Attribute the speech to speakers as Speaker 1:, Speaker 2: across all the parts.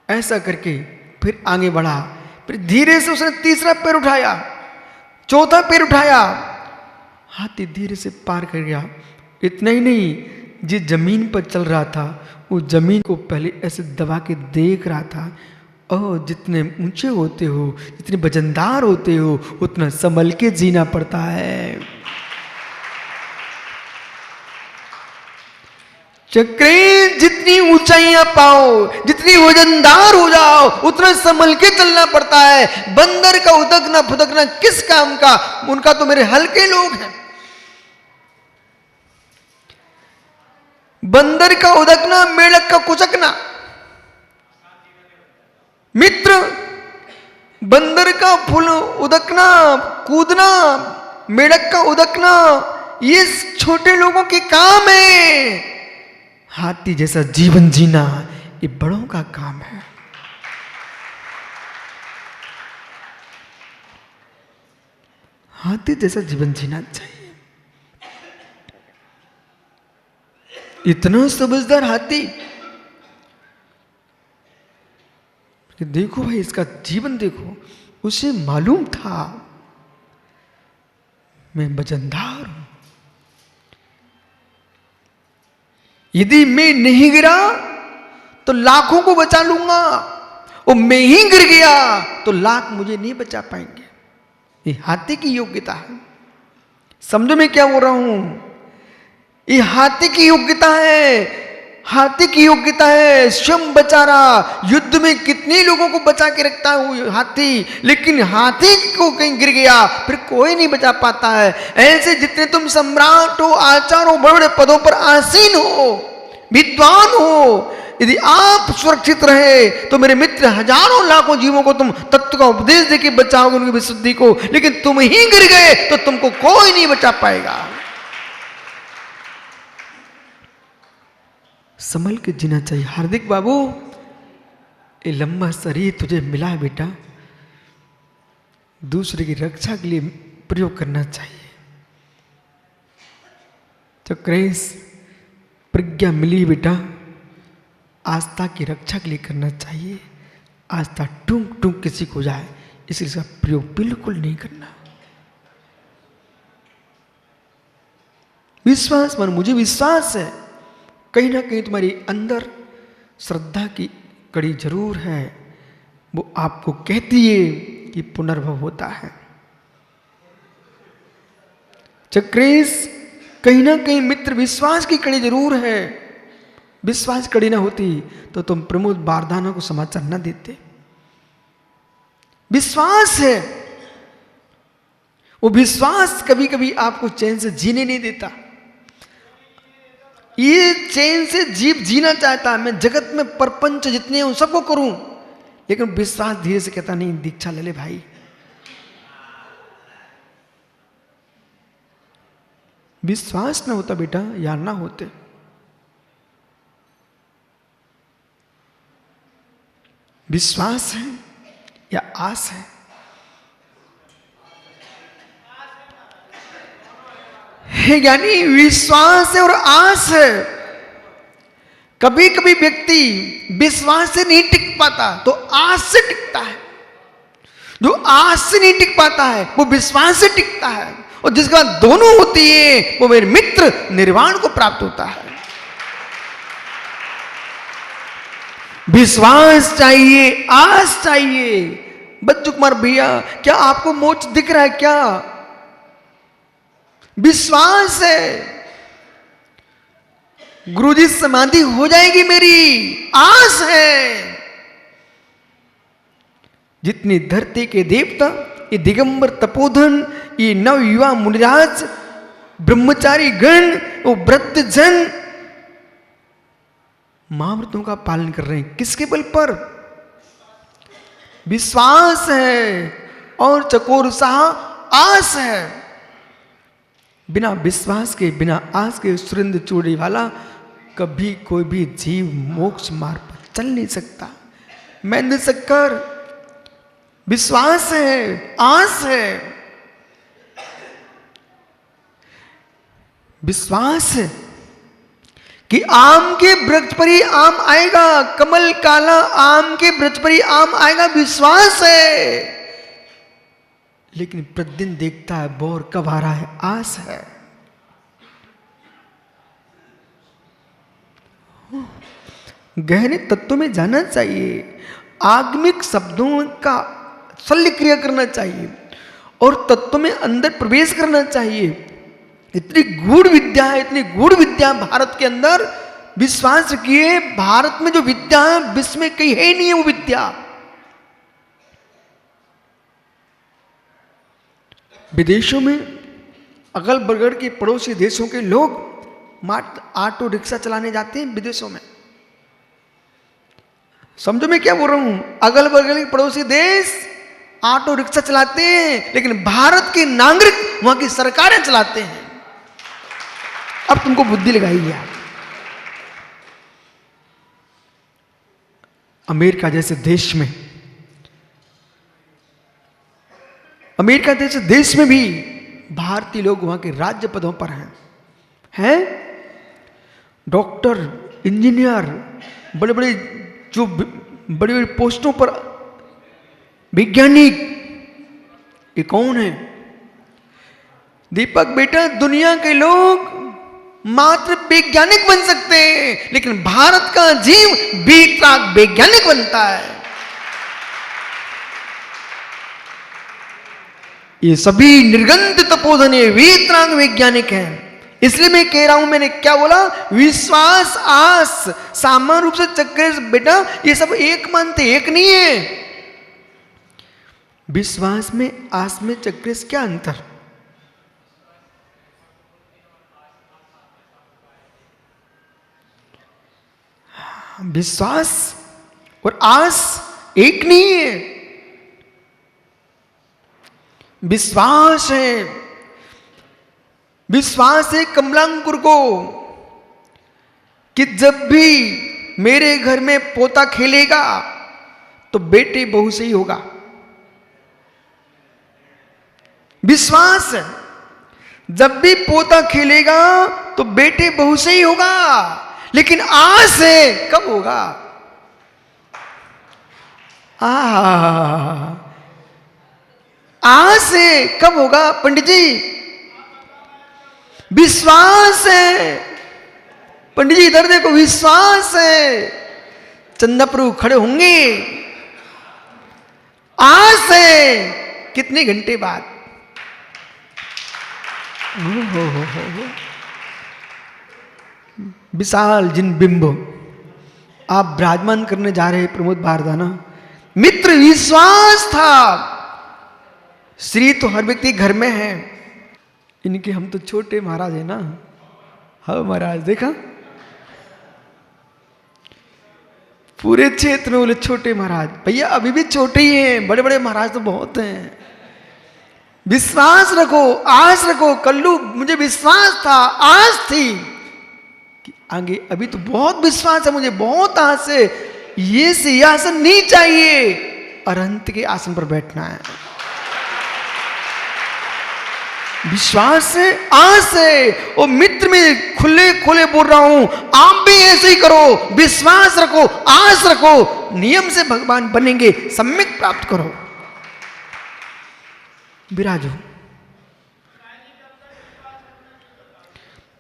Speaker 1: ऐसा करके फिर आगे बढ़ा, फिर धीरे से उसने तीसरा पैर उठाया, चौथा पैर उठाया, हाथी धीरे से पार कर गया। इतना ही नहीं, जिस जमीन पर चल रहा था वो जमीन को पहले ऐसे दबा के देख रहा था। और जितने ऊंचे होते हो, जितने वजनदार होते हो, उतना संभल के जीना पड़ता है। चक्रेश, जितनी ऊंचाइयां पाओ, जितनी वजनदार हो जाओ, उतना संभल के चलना पड़ता है। बंदर का उदकना फुदकना किस काम का, उनका तो मेरे हल्के लोग हैं। बंदर का उदकना, मेढक का कुचकना। मित्र, बंदर का फूल उदकना, कूदना, मेढक का उदकना, ये छोटे लोगों के काम है। हाथी जैसा जीवन जीना ये बड़ों का काम है। हाथी जैसा जीवन जीना चाहिए। इतना समझदार हाथी कि देखो भाई, इसका जीवन देखो, उसे मालूम था मैं वजनदार हूं। यदि मैं नहीं गिरा तो लाखों को बचा लूंगा, और मैं ही गिर गया तो लाख मुझे नहीं बचा पाएंगे। ये हाथी की योग्यता है। समझो मैं क्या बोल रहा हूं? ये हाथी की योग्यता है। हाथी की योग्यता है स्वयं बचा रहा। युद्ध में कितने लोगों को बचा के रखता है वो हाथी, लेकिन हाथी को कहीं गिर गया फिर कोई नहीं बचा पाता है। ऐसे जितने तुम सम्राट हो, आचार्य हो, बड़े बड़े पदों पर आसीन हो, विद्वान हो, यदि आप सुरक्षित रहे तो मेरे मित्र हजारों लाखों जीवों को तुम तत्व का उपदेश देके बचाओगे, उनकी विशुद्धि को। लेकिन तुम ही गिर गए तो तुमको कोई नहीं बचा पाएगा। संभल के जीना चाहिए। हार्दिक बाबू, ये लंबा शरीर तुझे मिला है बेटा, दूसरे की रक्षा के लिए प्रयोग करना चाहिए। चक्रेश, प्रज्ञा मिली बेटा, आस्था की रक्षा के लिए करना चाहिए। आस्था टूक टूक किसी को जाए, इसलिए इसका प्रयोग बिल्कुल नहीं करना। विश्वास मन, मुझे विश्वास है कहीं ना कहीं तुम्हारी अंदर श्रद्धा की कड़ी जरूर है। वो आपको कहती है कि पुनर्भव होता है। चक्रेश, कहीं ना कहीं मित्र विश्वास की कड़ी जरूर है। विश्वास कड़ी ना होती तो तुम प्रमोद बारदाना को समाचार न देते। विश्वास है, वो विश्वास कभी कभी आपको चैन से जीने नहीं देता। ये चैन से जीव जीना चाहता है, मैं जगत में परपंच जितने हैं सबको करूं, लेकिन विश्वास धीरे से कहता नहीं, दीक्षा ले ले भाई। विश्वास ना होता बेटा, या ना होते। विश्वास है या आस है? यानी विश्वास है और आस है। कभी कभी व्यक्ति विश्वास से नहीं टिक पाता तो आस से टिकता है। जो आस से नहीं टिक पाता है वो विश्वास से टिकता है, और जिसका दोनों होती है वो मेरे मित्र निर्वाण को प्राप्त होता है। विश्वास चाहिए, आस चाहिए। बच्चू कुमार भैया, क्या आपको मोक्ष दिख रहा है क्या? विश्वास है गुरुजी समाधि हो जाएगी मेरी, आस है। जितनी धरती के देवता, ये दिगंबर तपोधन, ये नव युवा मुनिराज, ब्रह्मचारी गण, वो व्रत जन महाव्रतों का पालन कर रहे हैं। किसके बल पर? विश्वास है और चकोर साह आस है। बिना विश्वास के, बिना आस के सुरेंद्र चूड़ी वाला कभी कोई भी जीव मोक्ष मार्ग पर चल नहीं सकता। महेंद्र शक्कर, विश्वास है, आस है। विश्वास है कि आम के वृक्ष पर ही आम आएगा, कमल काला आम के वृक्ष पर ही आम आएगा, विश्वास है। लेकिन प्रतिदिन देखता है बोर कब आ रहा है, आस है। गहरे तत्व में जाना चाहिए, आगमिक शब्दों का शल्य क्रिया करना चाहिए और तत्व में अंदर प्रवेश करना चाहिए। इतनी गूढ़ विद्या है, इतनी गूढ़ विद्या भारत के अंदर, विश्वास रखिए भारत में जो विद्या है विश्व में कहीं है ही नहीं है वो विद्या। विदेशों में अगल बगल के पड़ोसी देशों के लोग ऑटो रिक्शा चलाने जाते हैं विदेशों में। समझो मैं क्या बोल रहा हूं, अगल बगल के पड़ोसी देश ऑटो रिक्शा चलाते हैं, लेकिन भारत के नागरिक वहां की सरकारें चलाते हैं। अब तुमको बुद्धि लगाइए। अमेरिका जैसे देश में, अमेरिका जैसे देश में भी भारतीय लोग वहां के राज्य पदों पर हैं डॉक्टर, इंजीनियर, बड़े बड़े जो बड़ी बड़ी पोस्टों पर वैज्ञानिक। ये कौन है? दीपक बेटा, दुनिया के लोग मात्र वैज्ञानिक बन सकते हैं, लेकिन भारत का जीव वीतराग वैज्ञानिक बनता है। ये सभी निर्गंध तपोधने वीतराग वैज्ञानिक हैं। इसलिए मैं कह रहा हूं, मैंने क्या बोला, विश्वास, आस, सामान्य रूप से चक्र बेटा ये सब एक मानते, एक नहीं है। विश्वास में, आस में, चक्र क्या अंतर? विश्वास और आस एक नहीं है। विश्वास है, विश्वास है कमलांकुर को कि जब भी मेरे घर में पोता खेलेगा तो बेटे बहू से ही होगा। विश्वास है जब भी पोता खेलेगा तो बेटे बहू से ही होगा, लेकिन आस है कब होगा? आस है कब होगा पंडित जी? विश्वास है पंडित जी, इधर देखो, विश्वास है। चंदा प्रभु खड़े होंगे, आस है कितने घंटे बाद। विशाल जिन बिंब आप विराजमान करने जा रहे हैं प्रमोद बारदाना, मित्र विश्वास था। श्री तो हर व्यक्ति घर में है, इनके हम तो छोटे महाराज है ना। हाँ महाराज, देखा पूरे क्षेत्र में बोले छोटे महाराज। भैया अभी भी छोटे ही हैं, बड़े बड़े महाराज तो बहुत हैं। विश्वास रखो, आस रखो। कल्लू मुझे विश्वास था, आस थी कि आगे, अभी तो बहुत विश्वास है मुझे, बहुत आस है। ये सिंहासन नहीं चाहिए, अरंत के आसन पर बैठना है। विश्वास से, आस है। और मित्र में खुले खुले बोल रहा हूं, आप भी ऐसे ही करो। विश्वास रखो, आस रखो, नियम से भगवान बनेंगे, सम्यक प्राप्त करो। विराजो।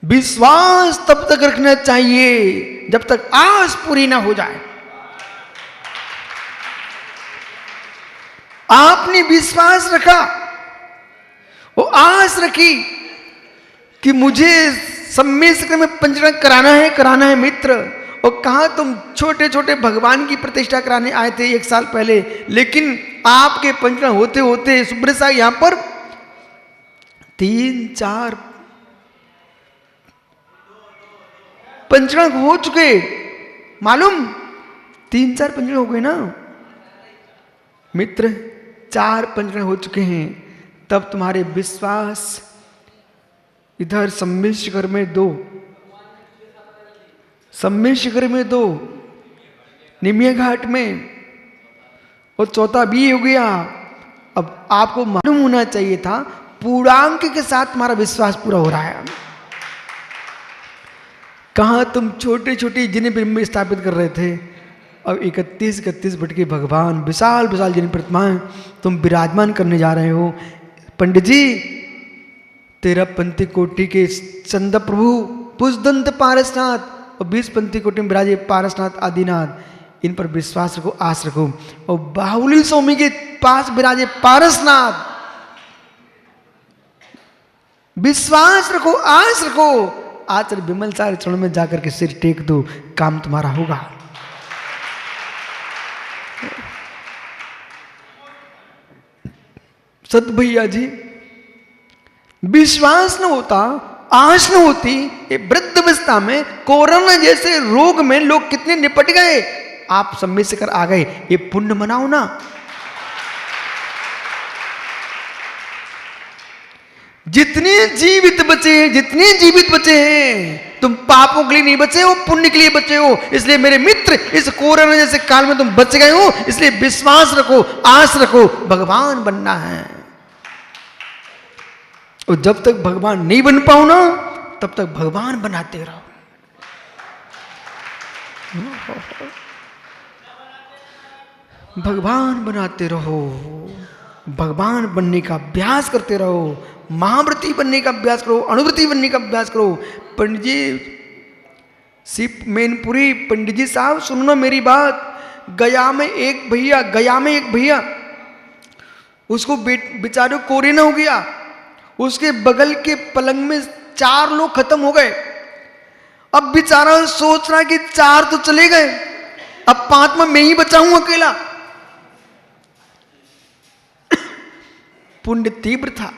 Speaker 1: विश्वास तब तक रखना चाहिए जब तक आस पूरी ना हो जाए। आपने विश्वास रखा, वो आस रखी कि मुझे सम्मेलन में पंचरण कराना है मित्र। और कहा तुम छोटे छोटे भगवान की प्रतिष्ठा कराने आए थे 1 साल पहले, लेकिन आपके पंचरण होते होते सुब्रत साहब यहां पर 3-4 पंचरण हो चुके। मालूम 3-4 पंचरण हो गए ना मित्र, 4 पंचरण हो चुके हैं। तब तुम्हारे विश्वास इधर सम्मिश्र में 2, सम्मिश्र में 2, निमिया घाट में, और चौथा भी हो गया। अब आपको मालूम होना चाहिए था पूर्णांक के साथ तुम्हारा विश्वास पूरा हो रहा है। कहाँ तुम छोटे छोटे जिन बिंब स्थापित कर रहे थे, अब 31 फुट के भगवान विशाल विशाल जिन प्रतिमाएं तुम विराजमान करने जा रहे हो। पंडित जी, 13 पंथी कोटि के चंदा प्रभु पुष्दंत पारसनाथ और 20 पंथी कोटि में विराजे पारसनाथ आदिनाथ, इन पर विश्वास रखो, आस रखो। और बाहुली स्वामी के पास विराजे पारसनाथ, विश्वास रखो, आस रखो। आचार्य विमल सारे चरणों में जाकर के सिर टेक दो, काम तुम्हारा होगा। सत भैया जी, विश्वास न होता, आश न होती, ये वृद्ध अवस्था में कोरोना जैसे रोग में लोग कितने निपट गए। आप सब में से कर आ गए, ये पुण्य मनाओ ना। जितने जीवित बचे हैं, तुम पापों के लिए नहीं बचे हो, पुण्य के लिए बचे हो। इसलिए मेरे मित्र, इस कोरोना जैसे काल में तुम बच गए हो, इसलिए विश्वास रखो, आस रखो, भगवान बनना है। और जब तक भगवान नहीं बन पाओ ना, तब तक भगवान बनाते रहो। भगवान बनाते रहो, भगवान बनने का अभ्यास करते रहो, महाव्रती बनने का अभ्यास करो, अणुव्रती बनने का अभ्यास करो। पंडित जी सिप मैनपुरी, पंडित जी साहब सुनो मेरी बात। गया में एक भैया उसको बेचारे कोरोना हो गया। उसके बगल के पलंग में 4 लोग खत्म हो गए। अब बेचारा सोच रहा कि 4 तो चले गए, अब 5वां मैं ही बचा हूं अकेला। पुण्य तीव्र था,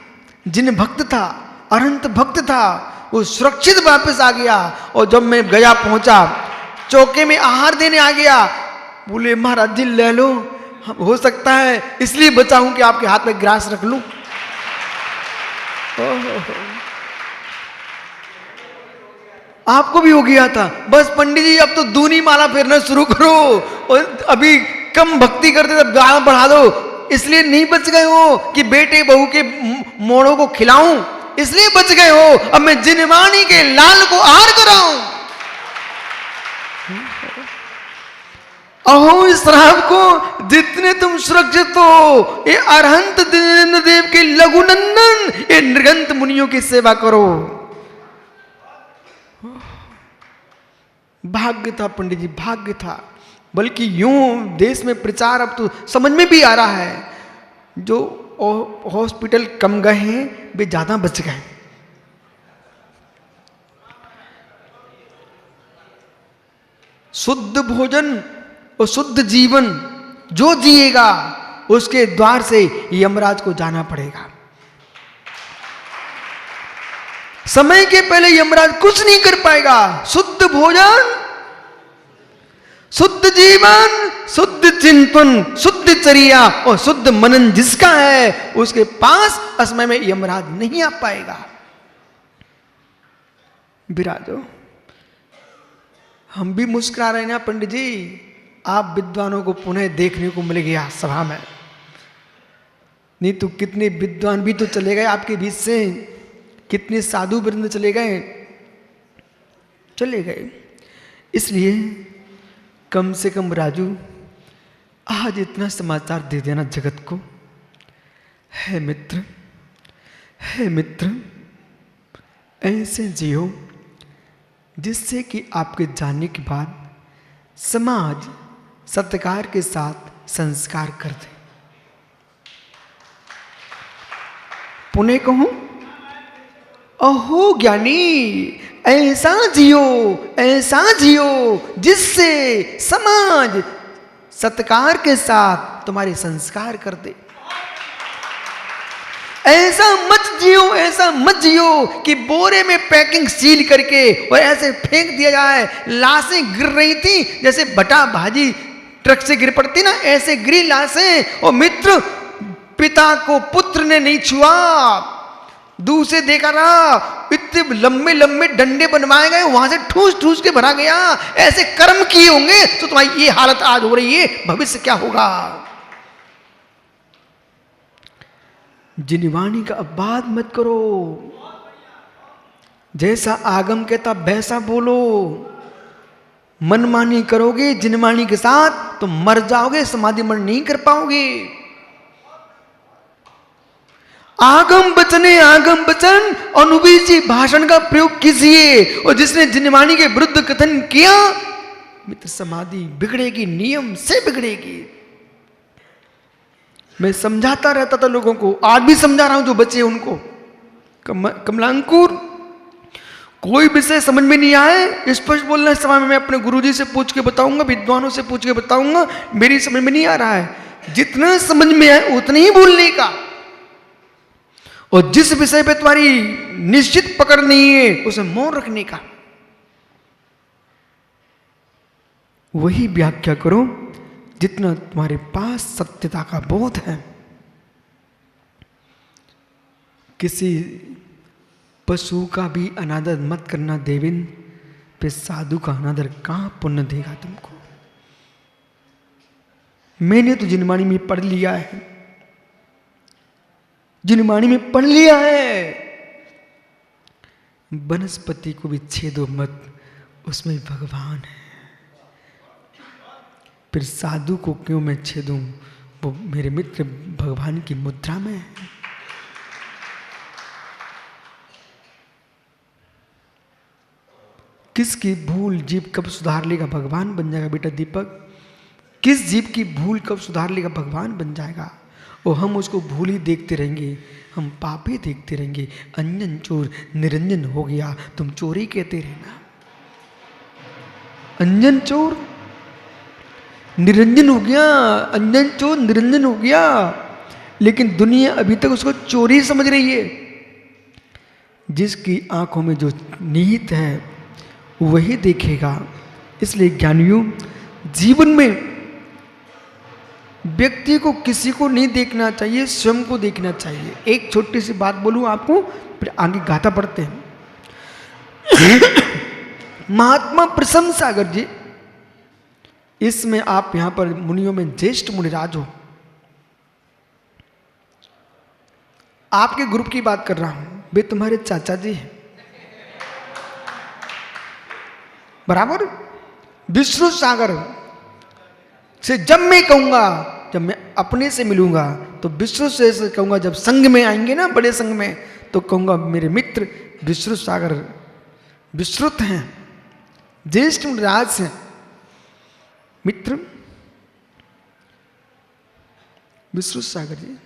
Speaker 1: जिन भक्त था, अनंत भक्त था, वो सुरक्षित वापस आ गया। और जब मैं गया पहुंचा, चौके में आहार देने आ गया। बोले महाराज जी ले लो, हो सकता है इसलिए बचा हूं कि आपके हाथ में ग्रास रख लूं। आपको भी हो गया था। बस पंडित जी अब तो दूनी माला फेरना शुरू करो, और अभी कम भक्ति करते तो गाना बढ़ा दो। इसलिए नहीं बच गए हो कि बेटे बहू के मोड़ों को खिलाऊं, इसलिए बच गए हो। अब मैं जिनवाणी के लाल को आहार कराऊं। अहो श्राप को, जितने तुम सुरक्षित हो, ये अरहंत दीनेन्द्र देव के लघुनंदन, ये नृगंत मुनियों की सेवा करो। भाग्य था पंडित जी, भाग्य था। बल्कि यूं देश में प्रचार अब तो समझ में भी आ रहा है, जो हॉस्पिटल कम गए हैं वे ज्यादा बच गए। शुद्ध भोजन और शुद्ध जीवन जो जिएगा, उसके द्वार से यमराज को जाना पड़ेगा। समय के पहले यमराज कुछ नहीं कर पाएगा। शुद्ध भोजन, शुद्ध जीवन, शुद्ध चिंतन, शुद्ध चर्या और शुद्ध मनन जिसका है, उसके पास असमय में यमराज नहीं आ पाएगा। विराजो, हम भी मुस्कुरा रहे हैं ना पंडित जी। आप विद्वानों को पुनः देखने को मिल गया सभा में, नहीं तो कितने विद्वान भी तो चले गए आपके बीच से, कितने साधु वृंद चले गए। इसलिए कम से कम राजू आज इतना समाचार दे देना जगत को। है मित्र, ऐसे जियो जिससे कि आपके जाने के बाद समाज सत्कार के साथ संस्कार कर दे। पुनः कहूं, अहो ज्ञानी, ऐसा जियो जिससे समाज सत्कार के साथ तुम्हारे संस्कार कर दे। ऐसा मत जियो कि बोरे में पैकिंग सील करके और ऐसे फेंक दिया जाए। लाशें गिर रही थी जैसे बटा भाजी ट्रक से गिर पड़ती ना, ऐसे गिरी लाशें। और मित्र, पिता को पुत्र ने नहीं छुआ, दूर से देखा रहा, इतने लंबे लंबे डंडे बनवाए गए, वहां से ठूस ठूस के भरा गया। ऐसे कर्म किए होंगे तो तुम्हारी ये हालत आज हो रही है, भविष्य क्या होगा। जिनवाणी का अपवाद मत करो। जैसा आगम कहता वैसा बोलो। मनमानी करोगे जिनमानी के साथ तो मर जाओगे, समाधि मन नहीं कर पाओगे। आगम वचन अनुबीजी भाषण का प्रयोग कीजिए, और जिसने जिनमानी के विरुद्ध कथन किया मित्र समाधि बिगड़ेगी, नियम से बिगड़ेगी। मैं समझाता रहता था लोगों को, आज भी समझा रहा हूं जो बच्चे उनको। कमलांकुर, कोई विषय समझ में नहीं आए स्पष्ट बोलना। इस समय मैं अपने गुरुजी से पूछ के बताऊंगा, विद्वानों से पूछ के बताऊंगा, मेरी समझ में नहीं आ रहा है। जितना समझ में आए उतना ही बोलने का, और जिस विषय पे तुम्हारी निश्चित पकड़ नहीं है उसे मौन रखने का। वही व्याख्या करो जितना तुम्हारे पास सत्यता का बोध है। किसी पशु का भी अनादर मत करना देविन, पे साधु का अनादर कहां पुण्य देगा तुमको। मैंने तो जिनवाणी में पढ़ लिया है, जिनवाणी में पढ़ लिया है, वनस्पति को भी छेदो मत, उसमें भगवान है। फिर साधु को क्यों मैं छेदूं, वो मेरे मित्र भगवान की मुद्रा में है। किसकी भूल जीव कब सुधार लेगा, भगवान बन जाएगा बेटा दीपक। किस जीव की भूल कब सुधार लेगा, भगवान बन जाएगा। और हम उसको भूल ही देखते रहेंगे, हम पाप ही देखते रहेंगे। अंजन चोर निरंजन हो गया, तुम चोरी कहते रहना। अंजन चोर निरंजन हो गया, अंजन चोर निरंजन हो गया, लेकिन दुनिया अभी तक उसको चोरी समझ रही है। जिसकी आंखों में जो निहित है वही देखेगा। इसलिए ज्ञानियों, जीवन में व्यक्ति को किसी को नहीं देखना चाहिए, स्वयं को देखना चाहिए। एक छोटी सी बात बोलूं आपको, फिर आगे गाथा पढ़ते हैं। महात्मा प्रसन्न सागर जी, इसमें आप यहां पर मुनियों में ज्येष्ठ मुनिराज हो। आपके ग्रुप की बात कर रहा हूं, वे तुम्हारे चाचा जी हैं, बराबर। विष्णु सागर से जब मैं कहूंगा, जब मैं अपने से मिलूंगा तो विष्णु से कहूंगा, जब संघ में आएंगे ना बड़े संघ में, तो कहूंगा मेरे मित्र विष्णु सागर विस्तृत हैं, ज्येष्ठ राज हैं। मित्र विष्णु सागर जी